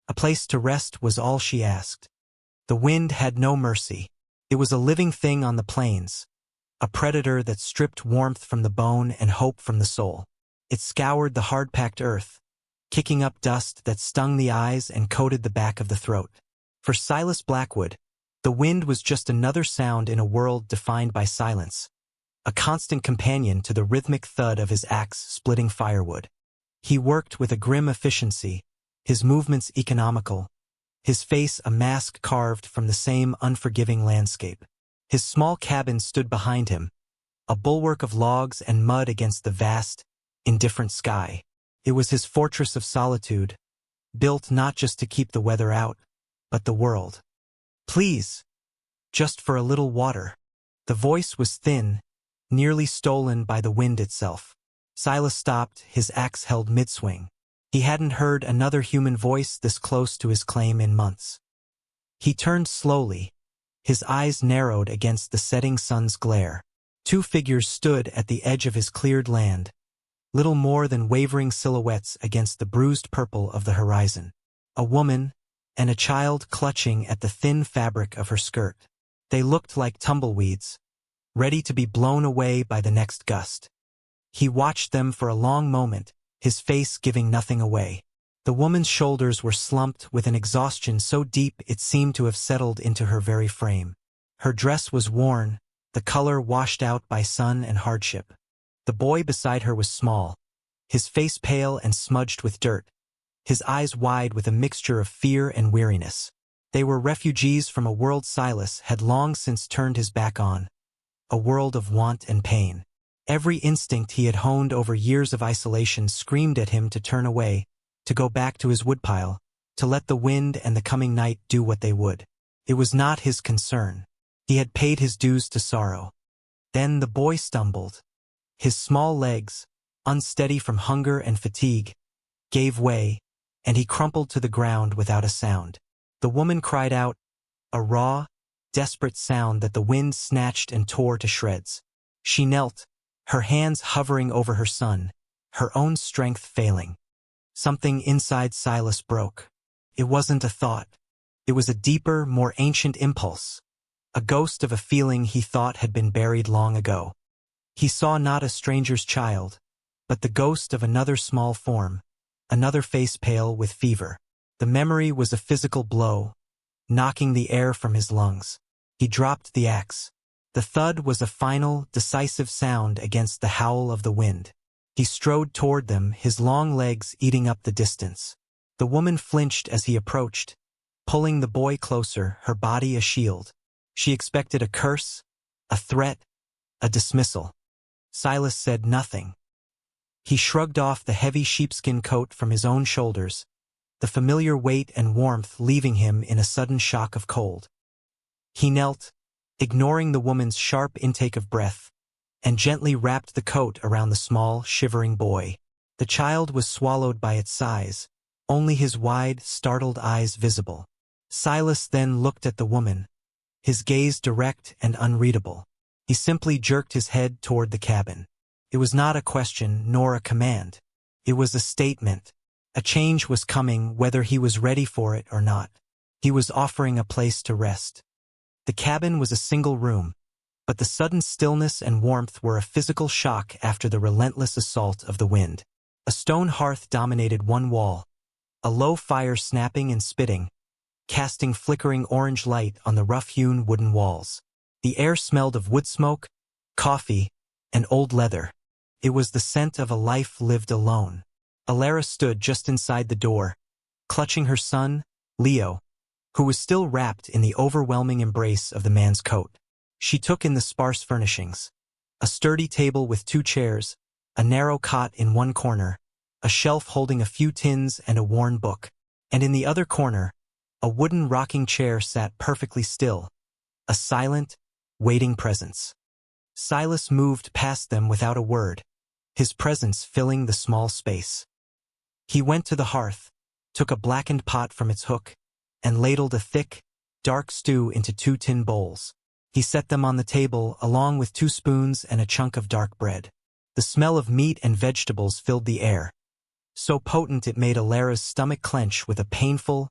A place to rest was all she asked. The wind had no mercy. It was a living thing on the plains, a predator that stripped warmth from the bone and hope from the soul. It scoured the hard-packed earth, kicking up dust that stung the eyes and coated the back of the throat. For Silas Blackwood, the wind was just another sound in a world defined by silence, a constant companion to the rhythmic thud of his axe splitting firewood. He worked with a grim efficiency, his movements economical, his face a mask carved from the same unforgiving landscape. His small cabin stood behind him, a bulwark of logs and mud against the vast, indifferent sky. It was his fortress of solitude, built not just to keep the weather out, but the world. "Please, just for a little water." The voice was thin, nearly stolen by the wind itself. Silas stopped, his axe held mid-swing. He hadn't heard another human voice this close to his claim in months. He turned slowly, his eyes narrowed against the setting sun's glare. Two figures stood at the edge of his cleared land, little more than wavering silhouettes against the bruised purple of the horizon. A woman and a child clutching at the thin fabric of her skirt. They looked like tumbleweeds, ready to be blown away by the next gust. He watched them for a long moment, his face giving nothing away. The woman's shoulders were slumped with an exhaustion so deep it seemed to have settled into her very frame. Her dress was worn, the color washed out by sun and hardship. The boy beside her was small, his face pale and smudged with dirt, his eyes wide with a mixture of fear and weariness. They were refugees from a world Silas had long since turned his back on, a world of want and pain. Every instinct he had honed over years of isolation screamed at him to turn away, to go back to his woodpile, to let the wind and the coming night do what they would. It was not his concern. He had paid his dues to sorrow. Then the boy stumbled. His small legs, unsteady from hunger and fatigue, gave way, and he crumpled to the ground without a sound. The woman cried out, a raw, desperate sound that the wind snatched and tore to shreds. She knelt, her hands hovering over her son, her own strength failing. Something inside Silas broke. It wasn't a thought. It was a deeper, more ancient impulse, a ghost of a feeling he thought had been buried long ago. He saw not a stranger's child, but the ghost of another small form, another face pale with fever. The memory was a physical blow, knocking the air from his lungs. He dropped the axe. The thud was a final, decisive sound against the howl of the wind. He strode toward them, his long legs eating up the distance. The woman flinched as he approached, pulling the boy closer, her body a shield. She expected a curse, a threat, a dismissal. Silas said nothing. He shrugged off the heavy sheepskin coat from his own shoulders, the familiar weight and warmth leaving him in a sudden shock of cold. He knelt, ignoring the woman's sharp intake of breath, and gently wrapped the coat around the small, shivering boy. The child was swallowed by its size, only his wide, startled eyes visible. Silas then looked at the woman, his gaze direct and unreadable. He simply jerked his head toward the cabin. It was not a question nor a command. It was a statement. A change was coming whether he was ready for it or not. He was offering a place to rest. The cabin was a single room, but the sudden stillness and warmth were a physical shock after the relentless assault of the wind. A stone hearth dominated one wall, a low fire snapping and spitting, casting flickering orange light on the rough-hewn wooden walls. The air smelled of wood smoke, coffee, and old leather. It was the scent of a life lived alone. Alara stood just inside the door, clutching her son, Leo, who was still wrapped in the overwhelming embrace of the man's coat. She took in the sparse furnishings. A sturdy table with 2 chairs, a narrow cot in one corner, a shelf holding a few tins and a worn book. And in the other corner, a wooden rocking chair sat perfectly still, a silent, waiting presence. Silas moved past them without a word, his presence filling the small space. He went to the hearth, took a blackened pot from its hook, and ladled a thick, dark stew into 2 tin bowls. He set them on the table along with 2 spoons and a chunk of dark bread. The smell of meat and vegetables filled the air, so potent it made Alara's stomach clench with a painful,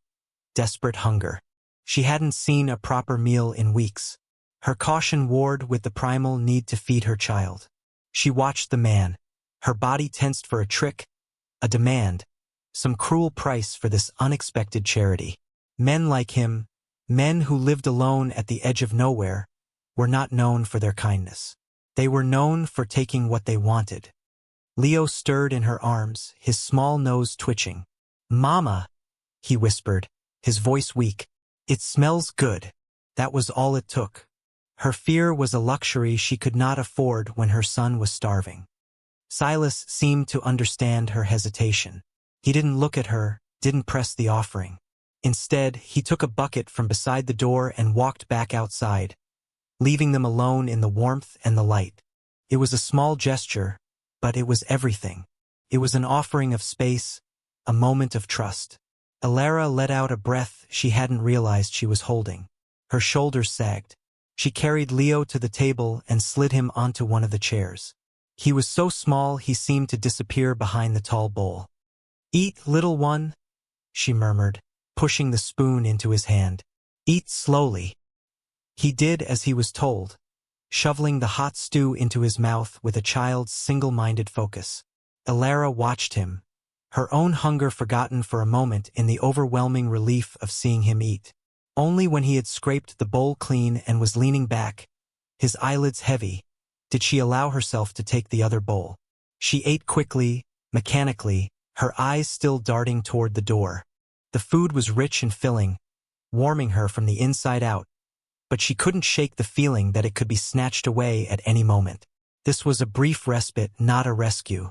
desperate hunger. She hadn't seen a proper meal in weeks. Her caution warred with the primal need to feed her child. She watched the man, her body tensed for a trick, a demand, some cruel price for this unexpected charity. Men like him, men who lived alone at the edge of nowhere, were not known for their kindness. They were known for taking what they wanted. Leo stirred in her arms, his small nose twitching. "Mama," he whispered, his voice weak. "It smells good." That was all it took. Her fear was a luxury she could not afford when her son was starving. Silas seemed to understand her hesitation. He didn't look at her, didn't press the offering. Instead, he took a bucket from beside the door and walked back outside, leaving them alone in the warmth and the light. It was a small gesture, but it was everything. It was an offering of space, a moment of trust. Alara let out a breath she hadn't realized she was holding. Her shoulders sagged. She carried Leo to the table and slid him onto one of the chairs. He was so small he seemed to disappear behind the tall bowl. "Eat, little one," she murmured, pushing the spoon into his hand. "Eat slowly." He did as he was told, shoveling the hot stew into his mouth with a child's single-minded focus. Alara watched him, her own hunger forgotten for a moment in the overwhelming relief of seeing him eat. Only when he had scraped the bowl clean and was leaning back, his eyelids heavy, did she allow herself to take the other bowl. She ate quickly, mechanically, her eyes still darting toward the door. The food was rich and filling, warming her from the inside out, but she couldn't shake the feeling that it could be snatched away at any moment. This was a brief respite, not a rescue.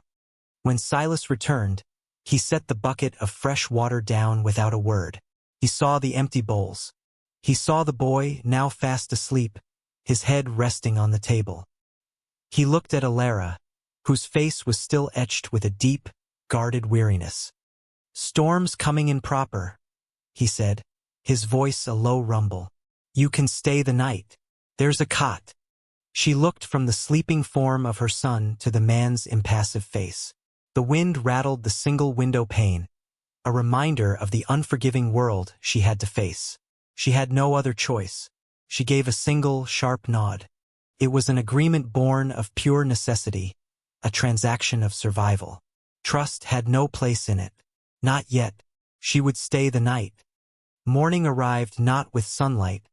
When Silas returned, he set the bucket of fresh water down without a word. He saw the empty bowls. He saw the boy, now fast asleep, his head resting on the table. He looked at Alara, whose face was still etched with a deep, guarded weariness. "Storm's coming in proper," he said, his voice a low rumble. "You can stay the night. There's a cot." She looked from the sleeping form of her son to the man's impassive face. The wind rattled the single window pane, a reminder of the unforgiving world she had to face. She had no other choice. She gave a single, sharp nod. It was an agreement born of pure necessity, a transaction of survival. Trust had no place in it. Not yet. She would stay the night. Morning arrived not with sunlight,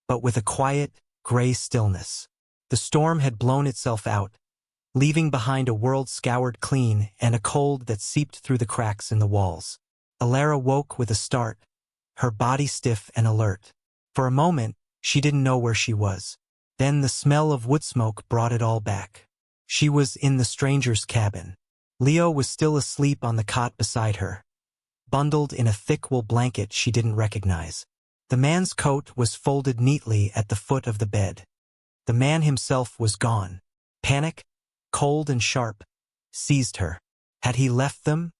but with a quiet, gray stillness. The storm had blown itself out, leaving behind a world scoured clean and a cold that seeped through the cracks in the walls. Alara woke with a start, her body stiff and alert. For a moment, she didn't know where she was. Then the smell of wood smoke brought it all back. She was in the stranger's cabin. Leo was still asleep on the cot beside her, bundled in a thick wool blanket she didn't recognize. The man's coat was folded neatly at the foot of the bed. The man himself was gone. Panic, cold and sharp, seized her. Had he left them?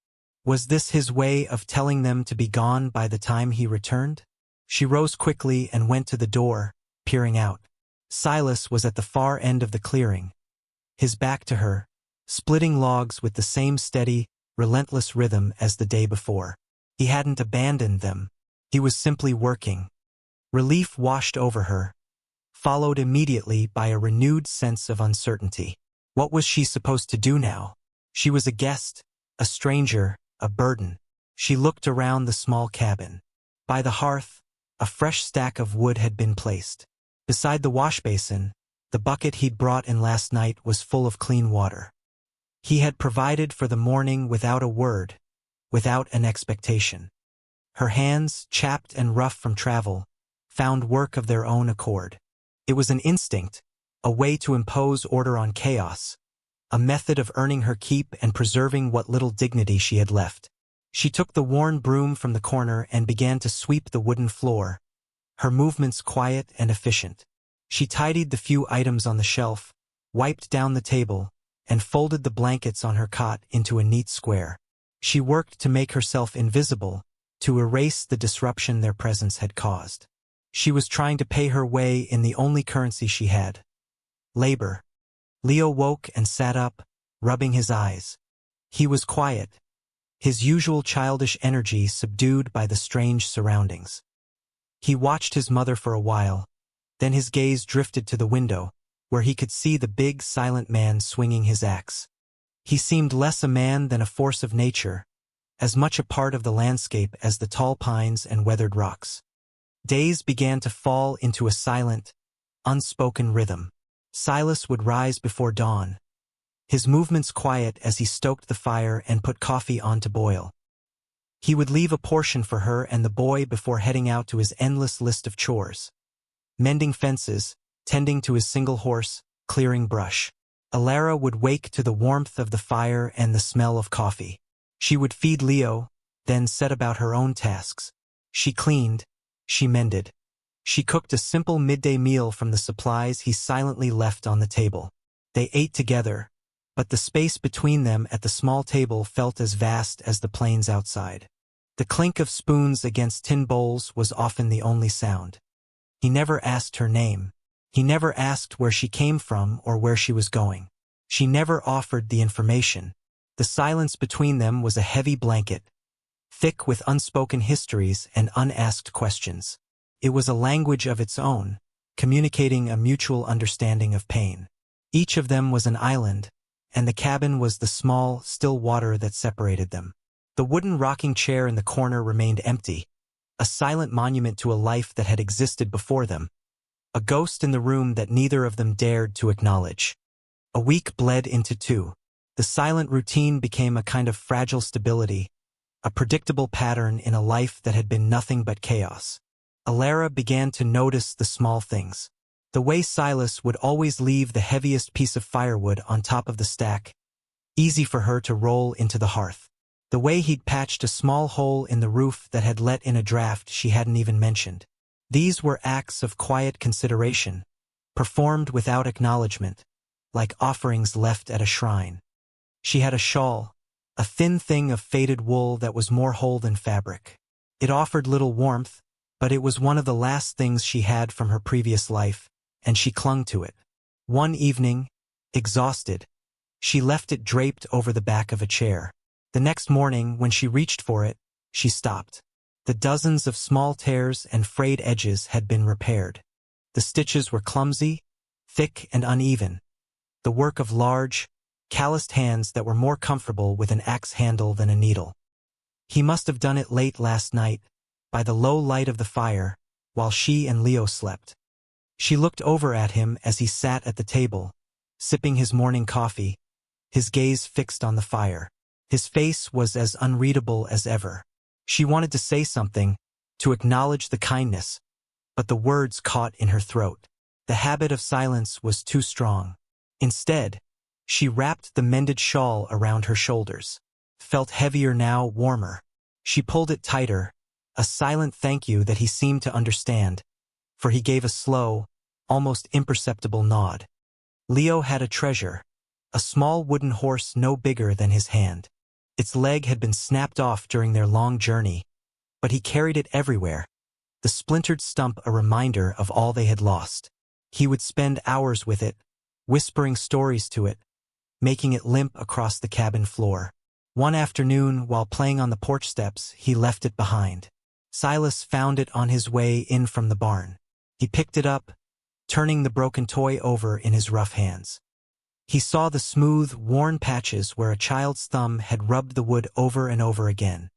Was this his way of telling them to be gone by the time he returned? She rose quickly and went to the door, peering out. Silas was at the far end of the clearing, his back to her, splitting logs with the same steady, relentless rhythm as the day before. He hadn't abandoned them. He was simply working. Relief washed over her, followed immediately by a renewed sense of uncertainty. What was she supposed to do now? She was a guest, a stranger, a burden. She looked around the small cabin. By the hearth, a fresh stack of wood had been placed. Beside the wash basin, the bucket he'd brought in last night was full of clean water. He had provided for the morning without a word, without an expectation. Her hands, chapped and rough from travel, found work of their own accord. It was an instinct, a way to impose order on chaos, a method of earning her keep and preserving what little dignity she had left. She took the worn broom from the corner and began to sweep the wooden floor, her movements quiet and efficient. She tidied the few items on the shelf, wiped down the table, and folded the blankets on her cot into a neat square. She worked to make herself invisible, to erase the disruption their presence had caused. She was trying to pay her way in the only currency she had: labor. Leo woke and sat up, rubbing his eyes. He was quiet, his usual childish energy subdued by the strange surroundings. He watched his mother for a while, then his gaze drifted to the window, where he could see the big, silent man swinging his axe. He seemed less a man than a force of nature, as much a part of the landscape as the tall pines and weathered rocks. Days began to fall into a silent, unspoken rhythm. Silas would rise before dawn, his movements quiet as he stoked the fire and put coffee on to boil. He would leave a portion for her and the boy before heading out to his endless list of chores. Mending fences, tending to his single horse, clearing brush. Alara would wake to the warmth of the fire and the smell of coffee. She would feed Leo, then set about her own tasks. She cleaned, she mended. She cooked a simple midday meal from the supplies he silently left on the table. They ate together, but the space between them at the small table felt as vast as the plains outside. The clink of spoons against tin bowls was often the only sound. He never asked her name. He never asked where she came from or where she was going. She never offered the information. The silence between them was a heavy blanket, thick with unspoken histories and unasked questions. It was a language of its own, communicating a mutual understanding of pain. Each of them was an island, and the cabin was the small, still water that separated them. The wooden rocking chair in the corner remained empty, a silent monument to a life that had existed before them, a ghost in the room that neither of them dared to acknowledge. A week bled into two. The silent routine became a kind of fragile stability, a predictable pattern in a life that had been nothing but chaos. Alara began to notice the small things. The way Silas would always leave the heaviest piece of firewood on top of the stack, easy for her to roll into the hearth. The way he'd patched a small hole in the roof that had let in a draft she hadn't even mentioned. These were acts of quiet consideration, performed without acknowledgement, like offerings left at a shrine. She had a shawl, a thin thing of faded wool that was more whole than fabric. It offered little warmth, but it was one of the last things she had from her previous life, and she clung to it. One evening, exhausted, she left it draped over the back of a chair. The next morning, when she reached for it, she stopped. The dozens of small tears and frayed edges had been repaired. The stitches were clumsy, thick and uneven, the work of large, calloused hands that were more comfortable with an axe handle than a needle. He must have done it late last night, by the low light of the fire, while she and Leo slept. She looked over at him as he sat at the table, sipping his morning coffee, his gaze fixed on the fire. His face was as unreadable as ever. She wanted to say something, to acknowledge the kindness, but the words caught in her throat. The habit of silence was too strong. Instead, she wrapped the mended shawl around her shoulders. Felt heavier now, warmer. She pulled it tighter, a silent thank you that he seemed to understand, for he gave a slow, almost imperceptible nod. Leo had a treasure, a small wooden horse no bigger than his hand. Its leg had been snapped off during their long journey, but he carried it everywhere, the splintered stump a reminder of all they had lost. He would spend hours with it, whispering stories to it, making it limp across the cabin floor. One afternoon, while playing on the porch steps, he left it behind. Silas found it on his way in from the barn. He picked it up, turning the broken toy over in his rough hands. He saw the smooth, worn patches where a child's thumb had rubbed the wood over and over again.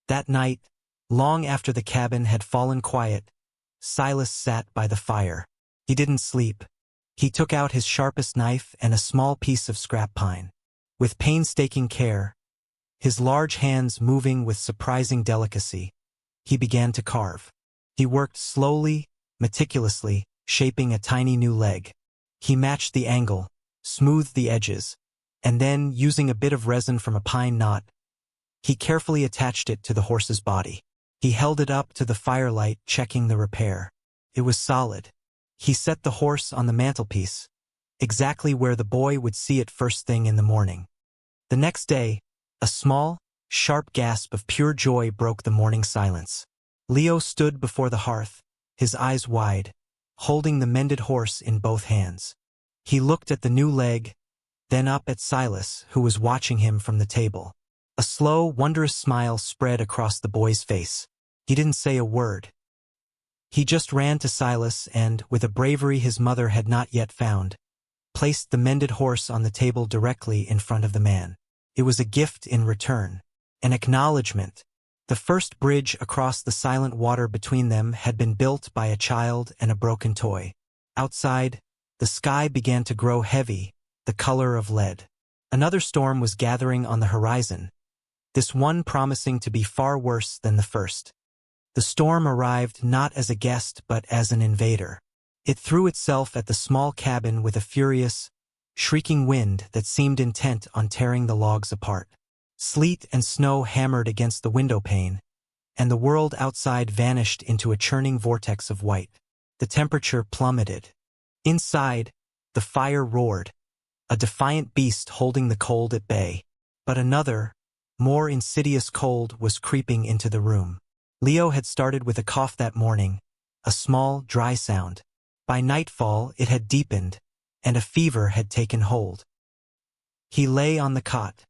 That night, long after the cabin had fallen quiet, Silas sat by the fire. He didn't sleep. He took out his sharpest knife and a small piece of scrap pine. With painstaking care, his large hands moving with surprising delicacy, he began to carve. He worked slowly, meticulously, shaping a tiny new leg. He matched the angle, smoothed the edges, and then, using a bit of resin from a pine knot, he carefully attached it to the horse's body. He held it up to the firelight, checking the repair. It was solid. He set the horse on the mantelpiece, exactly where the boy would see it first thing in the morning. The next day, a small, sharp gasp of pure joy broke the morning silence. Leo stood before the hearth, his eyes wide, holding the mended horse in both hands. He looked at the new leg, then up at Silas, who was watching him from the table. A slow, wondrous smile spread across the boy's face. He didn't say a word. He just ran to Silas and, with a bravery his mother had not yet found, placed the mended horse on the table directly in front of the man. It was a gift in return, an acknowledgement. The first bridge across the silent water between them had been built by a child and a broken toy. Outside, the sky began to grow heavy, the color of lead. Another storm was gathering on the horizon, this one promising to be far worse than the first. The storm arrived not as a guest but as an invader. It threw itself at the small cabin with a furious, shrieking wind that seemed intent on tearing the logs apart. Sleet and snow hammered against the window pane, and the world outside vanished into a churning vortex of white. The temperature plummeted. Inside, the fire roared, a defiant beast holding the cold at bay. But another, more insidious cold was creeping into the room. Leo had started with a cough that morning, a small, dry sound. By nightfall it had deepened, and a fever had taken hold. He lay on the cot,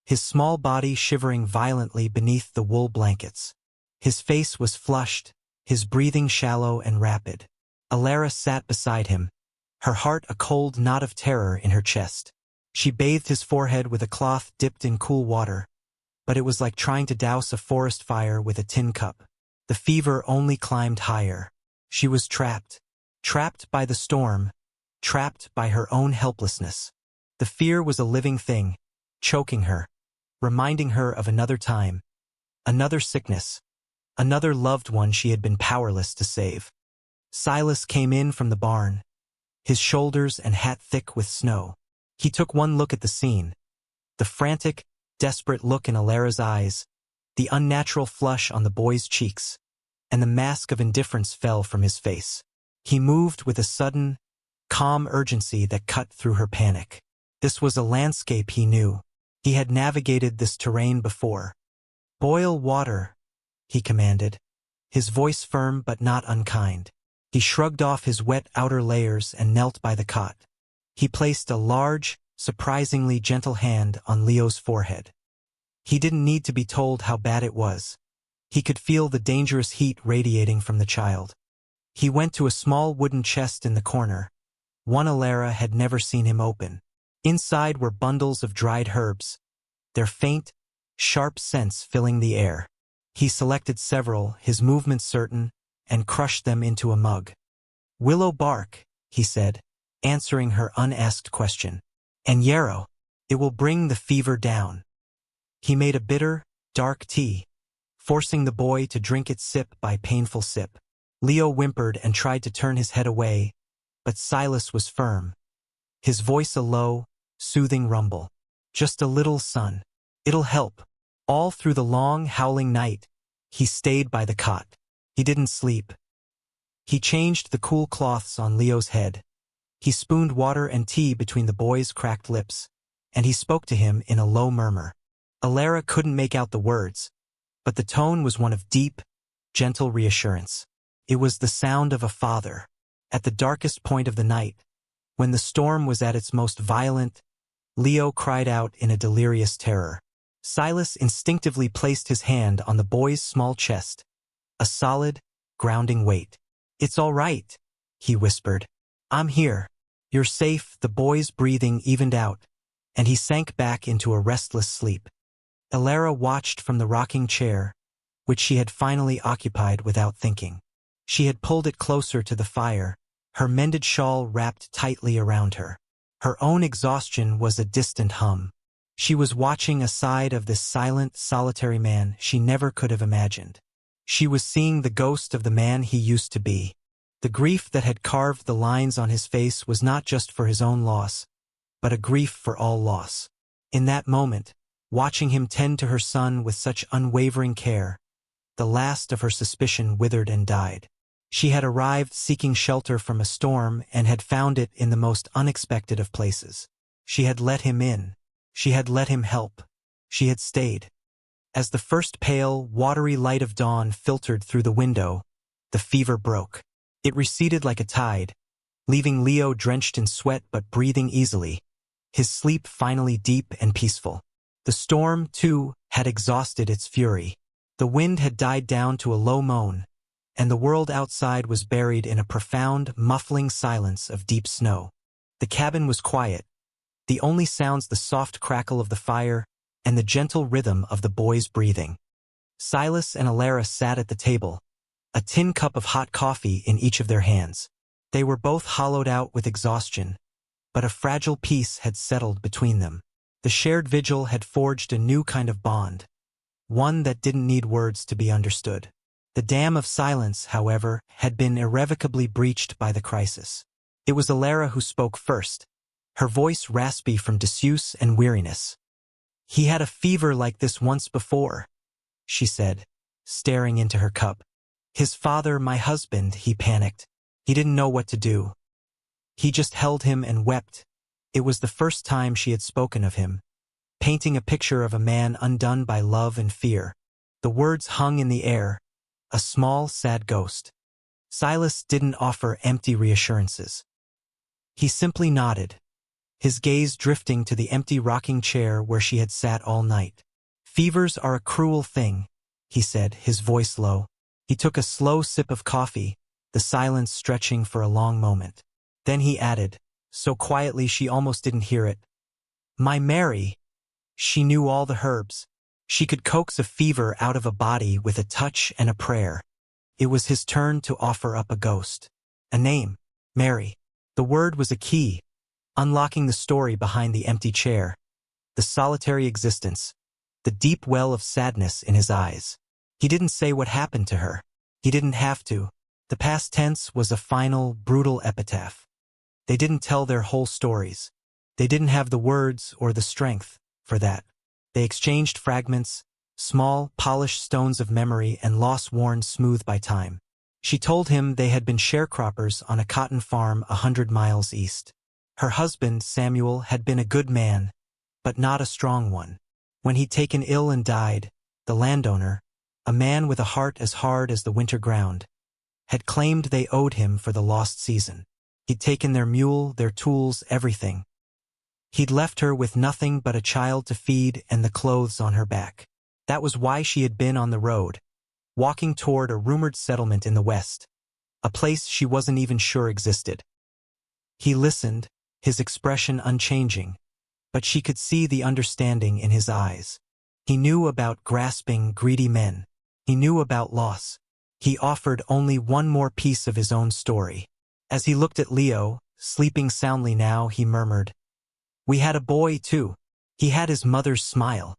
his small body shivering violently beneath the wool blankets. His face was flushed, his breathing shallow and rapid. Alara sat beside him, her heart a cold knot of terror in her chest. She bathed his forehead with a cloth dipped in cool water, but it was like trying to douse a forest fire with a tin cup. The fever only climbed higher. She was trapped. Trapped by the storm. Trapped by her own helplessness. The fear was a living thing, choking her, reminding her of another time, another sickness, another loved one she had been powerless to save. Silas came in from the barn, his shoulders and hat thick with snow. He took one look at the scene. The frantic, desperate look in Alara's eyes, the unnatural flush on the boy's cheeks, and the mask of indifference fell from his face. He moved with a sudden, calm urgency that cut through her panic. This was a landscape he knew. He had navigated this terrain before. "Boil water," he commanded, his voice firm but not unkind. He shrugged off his wet outer layers and knelt by the cot. He placed a large, surprisingly gentle hand on Leo's forehead. He didn't need to be told how bad it was. He could feel the dangerous heat radiating from the child. He went to a small wooden chest in the corner, one Alara had never seen him open. Inside were bundles of dried herbs, their faint, sharp scents filling the air. He selected several, his movements certain, and crushed them into a mug. "Willow bark," he said, answering her unasked question. "And yarrow. It will bring the fever down." He made a bitter, dark tea, forcing the boy to drink it sip by painful sip. Leo whimpered and tried to turn his head away, but Silas was firm, his voice a low, soothing rumble. "Just a little, son. It'll help." All through the long, howling night, he stayed by the cot. He didn't sleep. He changed the cool cloths on Leo's head. He spooned water and tea between the boy's cracked lips, and he spoke to him in a low murmur. Alara couldn't make out the words, but the tone was one of deep, gentle reassurance. It was the sound of a father. At the darkest point of the night, when the storm was at its most violent, Leo cried out in a delirious terror. Silas instinctively placed his hand on the boy's small chest, a solid, grounding weight. "It's all right," he whispered. "I'm here. You're safe." The boy's breathing evened out, and he sank back into a restless sleep. Alara watched from the rocking chair, which she had finally occupied without thinking. She had pulled it closer to the fire, her mended shawl wrapped tightly around her. Her own exhaustion was a distant hum. She was watching a side of this silent, solitary man she never could have imagined. She was seeing the ghost of the man he used to be. The grief that had carved the lines on his face was not just for his own loss, but a grief for all loss. In that moment, watching him tend to her son with such unwavering care, the last of her suspicion withered and died. She had arrived seeking shelter from a storm and had found it in the most unexpected of places. She had let him in. She had let him help. She had stayed. As the first pale, watery light of dawn filtered through the window, the fever broke. It receded like a tide, leaving Leo drenched in sweat but breathing easily, his sleep finally deep and peaceful. The storm, too, had exhausted its fury. The wind had died down to a low moan, and the world outside was buried in a profound, muffling silence of deep snow. The cabin was quiet, the only sounds the soft crackle of the fire and the gentle rhythm of the boys' breathing. Silas and Alara sat at the table, a tin cup of hot coffee in each of their hands. They were both hollowed out with exhaustion, but a fragile peace had settled between them. The shared vigil had forged a new kind of bond, one that didn't need words to be understood. The dam of silence, however, had been irrevocably breached by the crisis. It was Alara who spoke first, her voice raspy from disuse and weariness. "He had a fever like this once before," she said, staring into her cup. "His father, my husband," he panicked. He didn't know what to do. He just held him and wept. It was the first time she had spoken of him, painting a picture of a man undone by love and fear. The words hung in the air, a small, sad ghost. Silas didn't offer empty reassurances. He simply nodded, his gaze drifting to the empty rocking chair where she had sat all night. "Fevers are a cruel thing," he said, his voice low. He took a slow sip of coffee, the silence stretching for a long moment. Then he added, so quietly she almost didn't hear it, "My Mary." She knew all the herbs. She could coax a fever out of a body with a touch and a prayer. It was his turn to offer up a ghost. A name, Mary. The word was a key, unlocking the story behind the empty chair, the solitary existence, the deep well of sadness in his eyes. He didn't say what happened to her. He didn't have to. The past tense was a final, brutal epitaph. They didn't tell their whole stories. They didn't have the words or the strength for that. They exchanged fragments, small, polished stones of memory and loss worn smooth by time. She told him they had been sharecroppers on a cotton farm 100 miles east. Her husband, Samuel, had been a good man, but not a strong one. When he'd taken ill and died, the landowner, a man with a heart as hard as the winter ground, had claimed they owed him for the lost season. He'd taken their mule, their tools, everything. He'd left her with nothing but a child to feed and the clothes on her back. That was why she had been on the road, walking toward a rumored settlement in the west, a place she wasn't even sure existed. He listened, his expression unchanging, but she could see the understanding in his eyes. He knew about grasping, greedy men. He knew about loss. He offered only one more piece of his own story. As he looked at Leo, sleeping soundly now, he murmured, "We had a boy, too. He had his mother's smile.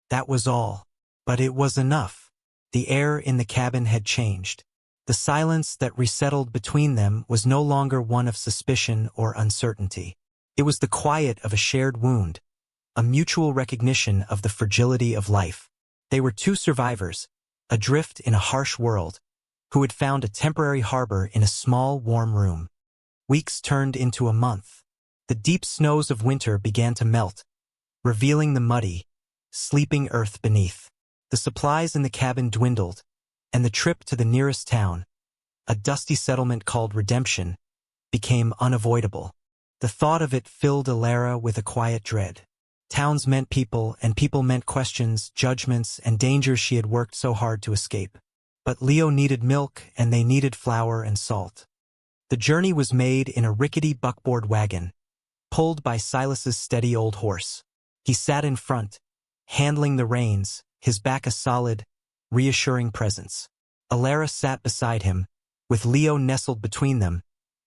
That was all. But it was enough." The air in the cabin had changed. The silence that resettled between them was no longer one of suspicion or uncertainty. It was the quiet of a shared wound, a mutual recognition of the fragility of life. They were two survivors, adrift in a harsh world, who had found a temporary harbor in a small, warm room. Weeks turned into a month. The deep snows of winter began to melt, revealing the muddy, sleeping earth beneath. The supplies in the cabin dwindled, and the trip to the nearest town, a dusty settlement called Redemption, became unavoidable. The thought of it filled Alara with a quiet dread. Towns meant people, and people meant questions, judgments, and dangers she had worked so hard to escape. But Leo needed milk, and they needed flour and salt. The journey was made in a rickety buckboard wagon, pulled by Silas's steady old horse. He sat in front, handling the reins, his back a solid, reassuring presence. Alara sat beside him, with Leo nestled between them,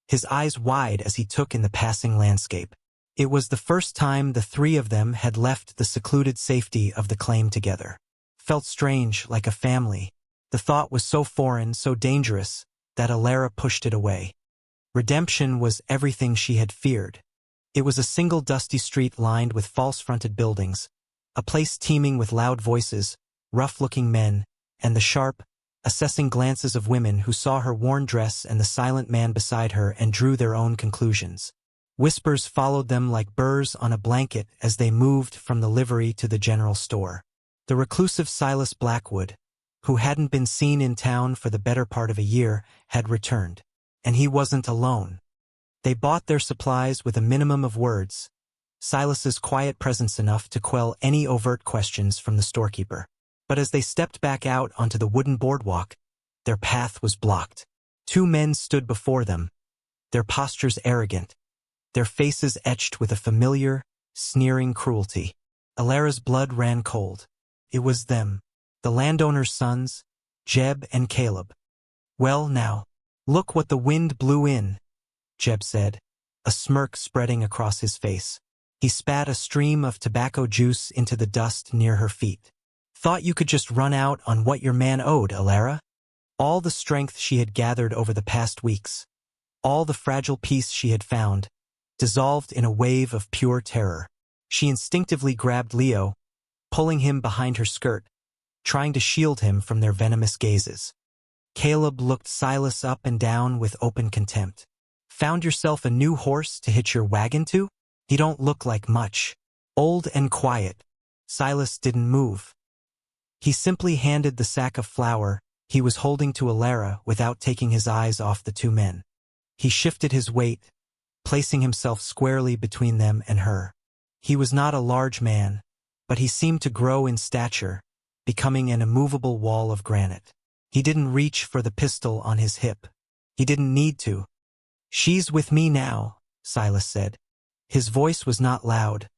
his eyes wide as he took in the passing landscape. It was the first time the three of them had left the secluded safety of the claim together. Felt strange, like a family. The thought was so foreign, so dangerous, that Alara pushed it away. Redemption was everything she had feared. It was a single dusty street lined with false-fronted buildings, a place teeming with loud voices, rough-looking men, and the sharp, assessing glances of women who saw her worn dress and the silent man beside her and drew their own conclusions. Whispers followed them like burrs on a blanket as they moved from the livery to the general store. The reclusive Silas Blackwood, who hadn't been seen in town for the better part of a year, had returned. And he wasn't alone. They bought their supplies with a minimum of words, Silas's quiet presence enough to quell any overt questions from the storekeeper. But as they stepped back out onto the wooden boardwalk, their path was blocked. Two men stood before them, their postures arrogant, their faces etched with a familiar, sneering cruelty. Alara's blood ran cold. It was them, the landowner's sons, Jeb and Caleb. "Well now, look what the wind blew in," Jeb said, a smirk spreading across his face. He spat a stream of tobacco juice into the dust near her feet. "Thought you could just run out on what your man owed, Alara?" All the strength she had gathered over the past weeks, all the fragile peace she had found, dissolved in a wave of pure terror. She instinctively grabbed Leo, pulling him behind her skirt, trying to shield him from their venomous gazes. Caleb looked Silas up and down with open contempt. "Found yourself a new horse to hitch your wagon to? He don't look like much. Old and quiet." Silas didn't move. He simply handed the sack of flour he was holding to Alara without taking his eyes off the two men. He shifted his weight, placing himself squarely between them and her. He was not a large man, but he seemed to grow in stature, becoming an immovable wall of granite. He didn't reach for the pistol on his hip. He didn't need to. "She's with me now," Silas said. His voice was not loud,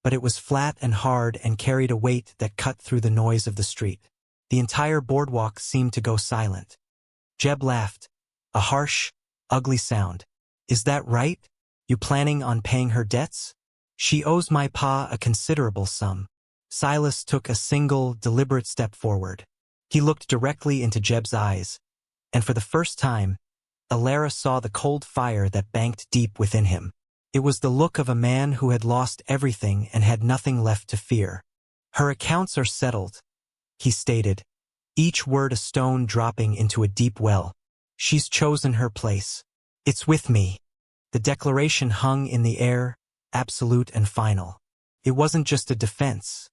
but it was flat and hard and carried a weight that cut through the noise of the street. The entire boardwalk seemed to go silent. Jeb laughed, a harsh, ugly sound. "Is that right? You planning on paying her debts? She owes my pa a considerable sum." Silas took a single, deliberate step forward. He looked directly into Jeb's eyes, and for the first time, Alara saw the cold fire that banked deep within him. It was the look of a man who had lost everything and had nothing left to fear. "Her accounts are settled," he stated, each word a stone dropping into a deep well. "She's chosen her place. It's with me." The declaration hung in the air, absolute and final. It wasn't just a defense.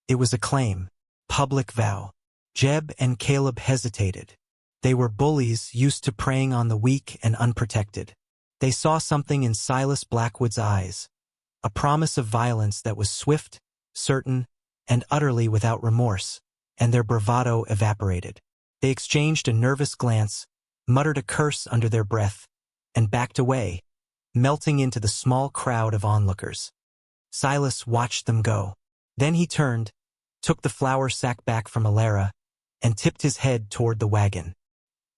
It was a claim, public vow. Jeb and Caleb hesitated. They were bullies used to preying on the weak and unprotected. They saw something in Silas Blackwood's eyes, a promise of violence that was swift, certain, and utterly without remorse, and their bravado evaporated. They exchanged a nervous glance, muttered a curse under their breath, and backed away, melting into the small crowd of onlookers. Silas watched them go. Then he turned, took the flour sack back from Alara, and tipped his head toward the wagon.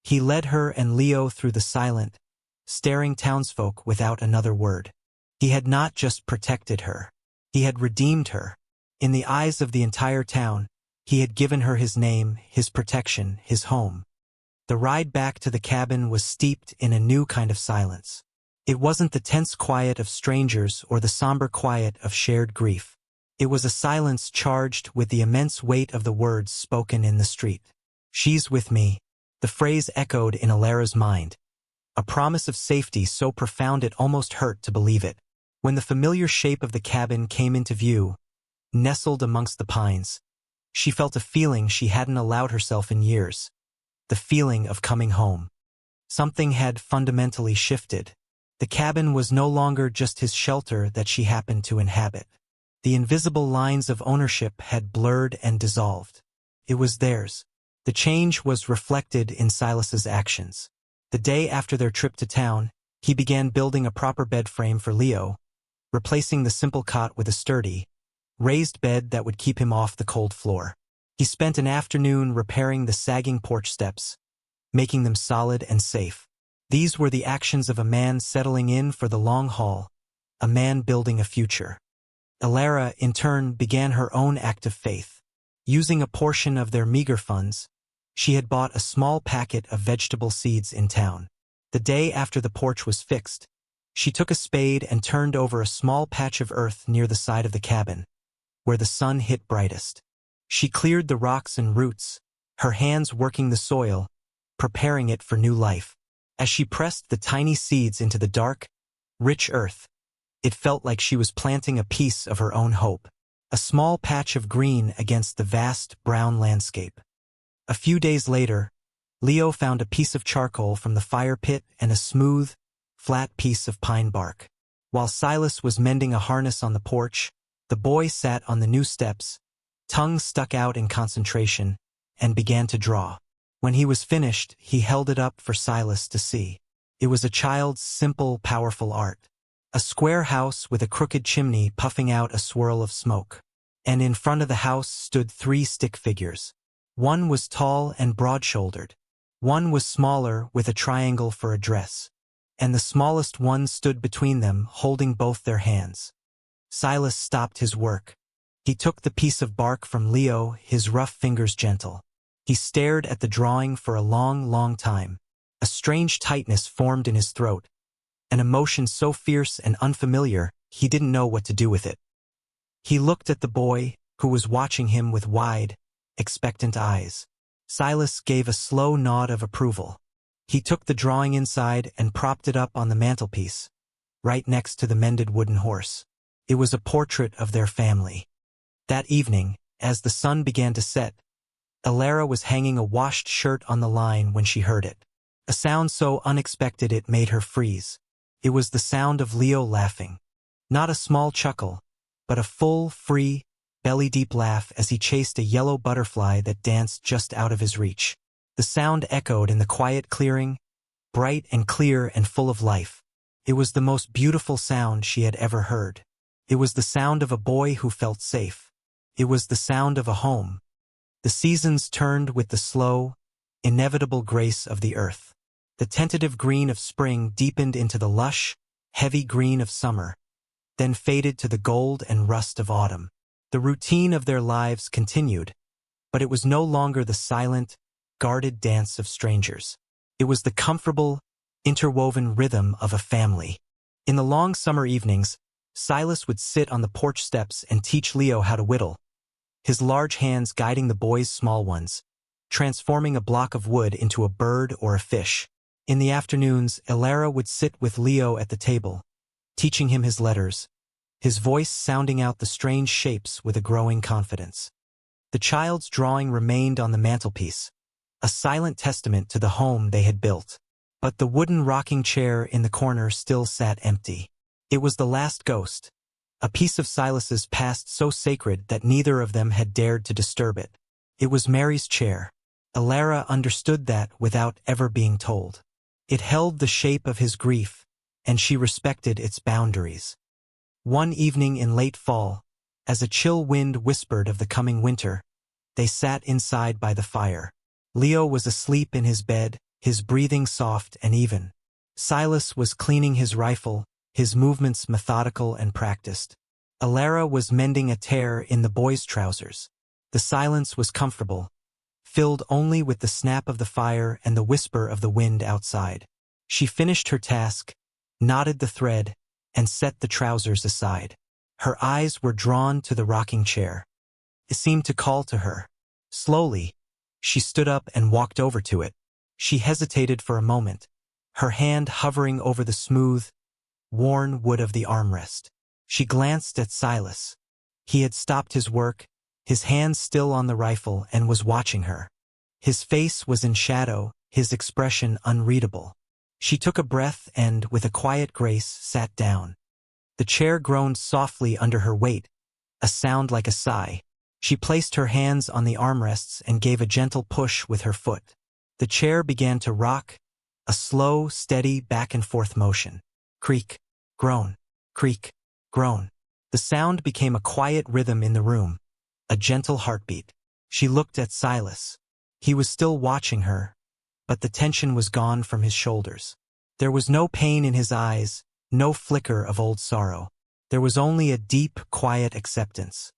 He led her and Leo through the silent, staring townsfolk without another word. He had not just protected her. He had redeemed her. In the eyes of the entire town, he had given her his name, his protection, his home. The ride back to the cabin was steeped in a new kind of silence. It wasn't the tense quiet of strangers or the somber quiet of shared grief. It was a silence charged with the immense weight of the words spoken in the street. "She's with me." The phrase echoed in Alara's mind, a promise of safety so profound it almost hurt to believe it. When the familiar shape of the cabin came into view, nestled amongst the pines, she felt a feeling she hadn't allowed herself in years, the feeling of coming home. Something had fundamentally shifted. The cabin was no longer just his shelter that she happened to inhabit. The invisible lines of ownership had blurred and dissolved. It was theirs. The change was reflected in Silas's actions. The day after their trip to town, he began building a proper bed frame for Leo, replacing the simple cot with a sturdy, raised bed that would keep him off the cold floor. He spent an afternoon repairing the sagging porch steps, making them solid and safe. These were the actions of a man settling in for the long haul, a man building a future. Alara, in turn, began her own act of faith. Using a portion of their meager funds, she had bought a small packet of vegetable seeds in town. The day after the porch was fixed, she took a spade and turned over a small patch of earth near the side of the cabin, where the sun hit brightest. She cleared the rocks and roots, her hands working the soil, preparing it for new life. As she pressed the tiny seeds into the dark, rich earth, it felt like she was planting a piece of her own hope, a small patch of green against the vast brown landscape. A few days later, Leo found a piece of charcoal from the fire pit and a smooth, flat piece of pine bark. While Silas was mending a harness on the porch, the boy sat on the new steps, tongue stuck out in concentration, and began to draw. When he was finished, he held it up for Silas to see. It was a child's simple, powerful art. A square house with a crooked chimney puffing out a swirl of smoke. And in front of the house stood 3 stick figures. One was tall and broad-shouldered. One was smaller with a triangle for a dress. And the smallest one stood between them, holding both their hands. Silas stopped his work. He took the piece of bark from Leo, his rough fingers gentle. He stared at the drawing for a long, long time. A strange tightness formed in his throat, an emotion so fierce and unfamiliar he didn't know what to do with it. He looked at the boy, who was watching him with wide, expectant eyes. Silas gave a slow nod of approval. He took the drawing inside and propped it up on the mantelpiece, right next to the mended wooden horse. It was a portrait of their family. That evening, as the sun began to set, Alara was hanging a washed shirt on the line when she heard it. A sound so unexpected it made her freeze. It was the sound of Leo laughing. Not a small chuckle, but a full, free, belly-deep laugh as he chased a yellow butterfly that danced just out of his reach. The sound echoed in the quiet clearing, bright and clear and full of life. It was the most beautiful sound she had ever heard. It was the sound of a boy who felt safe. It was the sound of a home. The seasons turned with the slow, inevitable grace of the earth. The tentative green of spring deepened into the lush, heavy green of summer, then faded to the gold and rust of autumn. The routine of their lives continued, but it was no longer the silent, guarded dance of strangers. It was the comfortable, interwoven rhythm of a family. In the long summer evenings, Silas would sit on the porch steps and teach Leo how to whittle, his large hands guiding the boy's small ones, transforming a block of wood into a bird or a fish. In the afternoons, Alara would sit with Leo at the table, teaching him his letters, his voice sounding out the strange shapes with a growing confidence. The child's drawing remained on the mantelpiece, a silent testament to the home they had built. But the wooden rocking chair in the corner still sat empty. It was the last ghost, a piece of Silas's past so sacred that neither of them had dared to disturb it. It was Mary's chair. Alara understood that without ever being told. It held the shape of his grief, and she respected its boundaries. One evening in late fall, as a chill wind whispered of the coming winter, they sat inside by the fire. Leo was asleep in his bed, his breathing soft and even. Silas was cleaning his rifle, his movements methodical and practiced. Alara was mending a tear in the boy's trousers. The silence was comfortable, filled only with the snap of the fire and the whisper of the wind outside. She finished her task, knotted the thread, and set the trousers aside. Her eyes were drawn to the rocking chair. It seemed to call to her. Slowly, she stood up and walked over to it. She hesitated for a moment, her hand hovering over the smooth, worn wood of the armrest. She glanced at Silas. He had stopped his work, his hands still on the rifle, and was watching her. His face was in shadow, his expression unreadable. She took a breath and, with a quiet grace, sat down. The chair groaned softly under her weight, a sound like a sigh. She placed her hands on the armrests and gave a gentle push with her foot. The chair began to rock, a slow, steady back-and-forth motion. Creak, groan, creak, groan. The sound became a quiet rhythm in the room, a gentle heartbeat. She looked at Silas. He was still watching her, but the tension was gone from his shoulders. There was no pain in his eyes, no flicker of old sorrow. There was only a deep, quiet acceptance.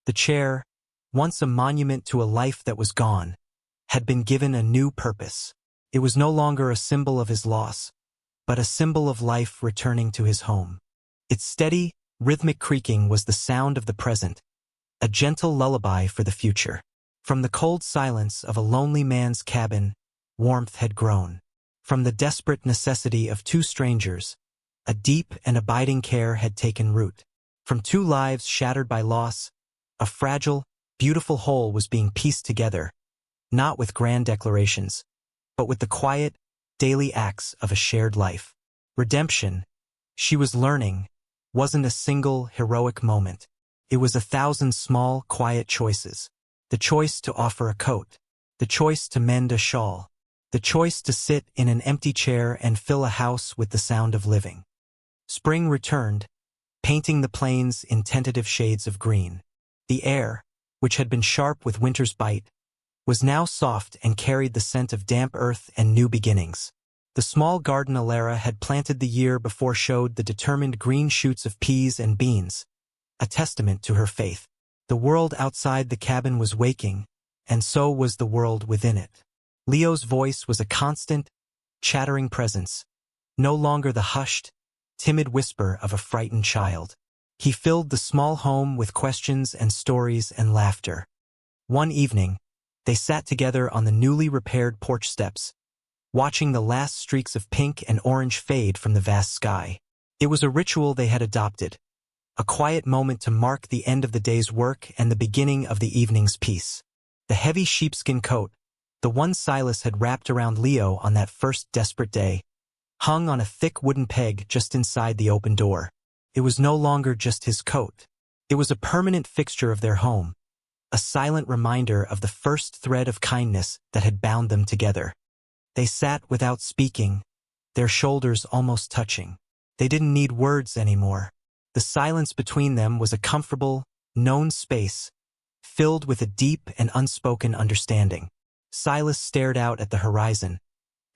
The chair, once a monument to a life that was gone, had been given a new purpose. It was no longer a symbol of his loss, but a symbol of life returning to his home. Its steady, rhythmic creaking was the sound of the present, a gentle lullaby for the future. From the cold silence of a lonely man's cabin, warmth had grown. From the desperate necessity of two strangers, a deep and abiding care had taken root. From two lives shattered by loss, a fragile, beautiful whole was being pieced together, not with grand declarations, but with the quiet, daily acts of a shared life. Redemption, she was learning, wasn't a single heroic moment. It was 1,000 small, quiet choices. The choice to offer a coat. The choice to mend a shawl. The choice to sit in an empty chair and fill a house with the sound of living. Spring returned, painting the plains in tentative shades of green. The air, which had been sharp with winter's bite, was now soft and carried the scent of damp earth and new beginnings. The small garden Alara had planted the year before showed the determined green shoots of peas and beans, a testament to her faith. The world outside the cabin was waking, and so was the world within it. Leo's voice was a constant, chattering presence, no longer the hushed, timid whisper of a frightened child. He filled the small home with questions and stories and laughter. One evening, they sat together on the newly repaired porch steps, watching the last streaks of pink and orange fade from the vast sky. It was a ritual they had adopted, a quiet moment to mark the end of the day's work and the beginning of the evening's peace. The heavy sheepskin coat, the one Silas had wrapped around Leo on that first desperate day, hung on a thick wooden peg just inside the open door. It was no longer just his coat. It was a permanent fixture of their home, a silent reminder of the first thread of kindness that had bound them together. They sat without speaking, their shoulders almost touching. They didn't need words anymore. The silence between them was a comfortable, known space, filled with a deep and unspoken understanding. Silas stared out at the horizon,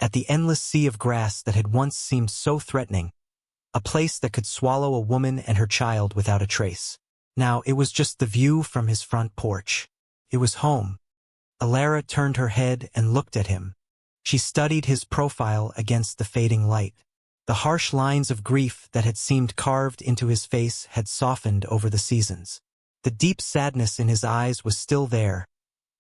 at the endless sea of grass that had once seemed so threatening, a place that could swallow a woman and her child without a trace. Now it was just the view from his front porch. It was home. Alara turned her head and looked at him. She studied his profile against the fading light. The harsh lines of grief that had seemed carved into his face had softened over the seasons. The deep sadness in his eyes was still there,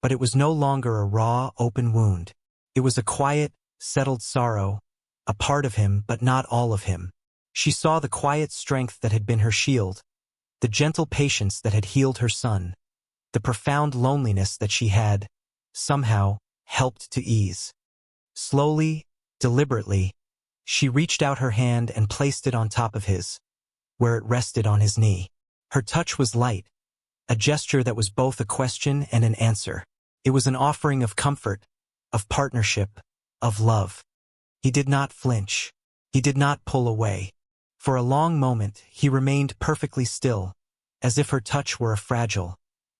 but it was no longer a raw, open wound. It was a quiet, settled sorrow, a part of him but not all of him. She saw the quiet strength that had been her shield, the gentle patience that had healed her son, the profound loneliness that she had, somehow, helped to ease. Slowly, deliberately, she reached out her hand and placed it on top of his, where it rested on his knee. Her touch was light, a gesture that was both a question and an answer. It was an offering of comfort, of partnership, of love. He did not flinch. He did not pull away. For a long moment, he remained perfectly still, as if her touch were a fragile,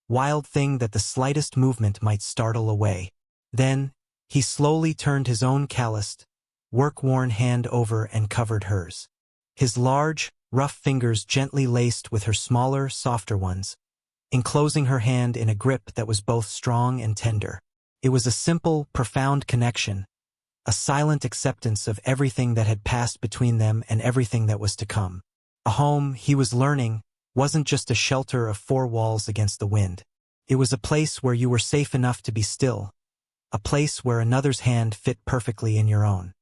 wild thing that the slightest movement might startle away. Then, he slowly turned his own calloused, work-worn hand over and covered hers. His large, rough fingers gently laced with her smaller, softer ones, enclosing her hand in a grip that was both strong and tender. It was a simple, profound connection, a silent acceptance of everything that had passed between them and everything that was to come. A home, he was learning, wasn't just a shelter of four walls against the wind. It was a place where you were safe enough to be still, a place where another's hand fit perfectly in your own.